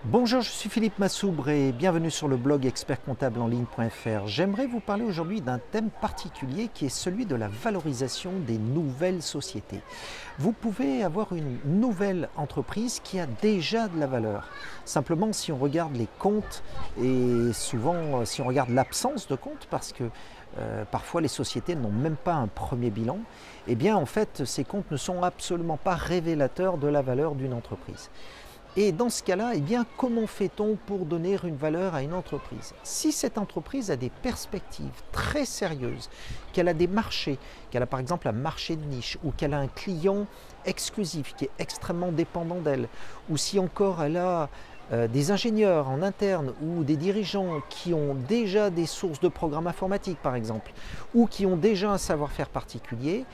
Bonjour, je suis Philippe Massoubre et bienvenue sur le blog expertcomptableenligne.fr. J'aimerais vous parler aujourd'hui d'un thème particulier qui est celui de la valorisation des nouvelles sociétés. Vous pouvez avoir une nouvelle entreprise qui a déjà de la valeur. Simplement, si on regarde les comptes et souvent si on regarde l'absence de comptes, parce que parfois les sociétés n'ont même pas un premier bilan, eh bien en fait ces comptes ne sont absolument pas révélateurs de la valeur d'une entreprise. Et dans ce cas-là, eh bien, comment fait-on pour donner une valeur à une entreprise? Si cette entreprise a des perspectives très sérieuses, qu'elle a des marchés, qu'elle a par exemple un marché de niche, ou qu'elle a un client exclusif qui est extrêmement dépendant d'elle, ou si encore elle a des ingénieurs en interne ou des dirigeants qui ont déjà des sources de programmes informatiques par exemple, ou qui ont déjà un savoir-faire particulier,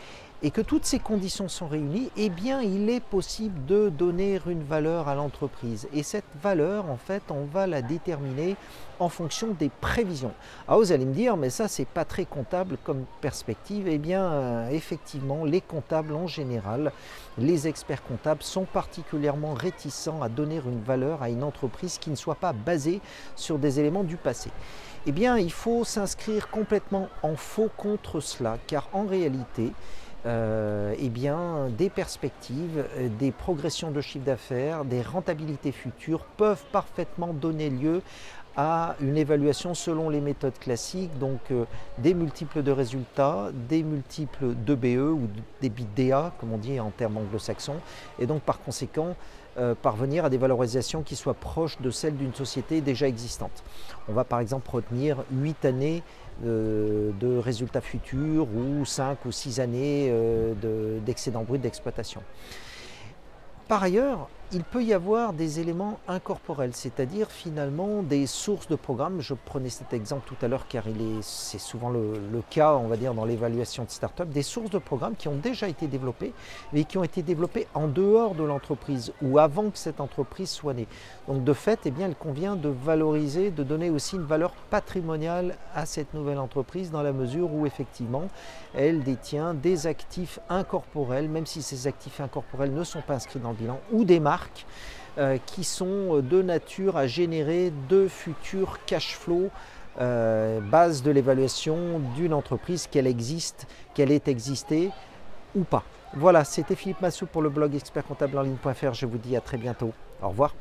et que toutes ces conditions sont réunies, eh bien il est possible de donner une valeur à l'entreprise. Et cette valeur, en fait, on va la déterminer en fonction des prévisions. Alors vous allez me dire, mais ça c'est pas très comptable comme perspective. Eh bien effectivement, les comptables en général, les experts comptables sont particulièrement réticents à donner une valeur à une entreprise qui ne soit pas basée sur des éléments du passé. Eh bien il faut s'inscrire complètement en faux contre cela, car en réalité, eh bien, des perspectives, des progressions de chiffre d'affaires, des rentabilités futures peuvent parfaitement donner lieu à une évaluation selon les méthodes classiques, donc des multiples de résultats, des multiples d'EBE ou d'EBITDA, comme on dit en termes anglo-saxons, et donc par conséquent parvenir à des valorisations qui soient proches de celles d'une société déjà existante. On va par exemple retenir 8 années de résultats futurs ou 5 ou 6 années d'excédent brut d'exploitation. Par ailleurs, il peut y avoir des éléments incorporels, c'est-à-dire finalement des sources de programmes. Je prenais cet exemple tout à l'heure car c'est souvent le cas, on va dire, dans l'évaluation de start-up, des sources de programmes qui ont déjà été développées, mais qui ont été développées en dehors de l'entreprise ou avant que cette entreprise soit née. Donc de fait, eh bien, il convient de valoriser, de donner aussi une valeur patrimoniale à cette nouvelle entreprise dans la mesure où effectivement, elle détient des actifs incorporels, même si ces actifs incorporels ne sont pas inscrits dans le bilan, ou des marques qui sont de nature à générer de futurs cash flows, base de l'évaluation d'une entreprise, qu'elle existe, qu'elle ait existé ou pas. Voilà, c'était Philippe Massoubre pour le blog expertcomptableenligne.fr. Je vous dis à très bientôt. Au revoir.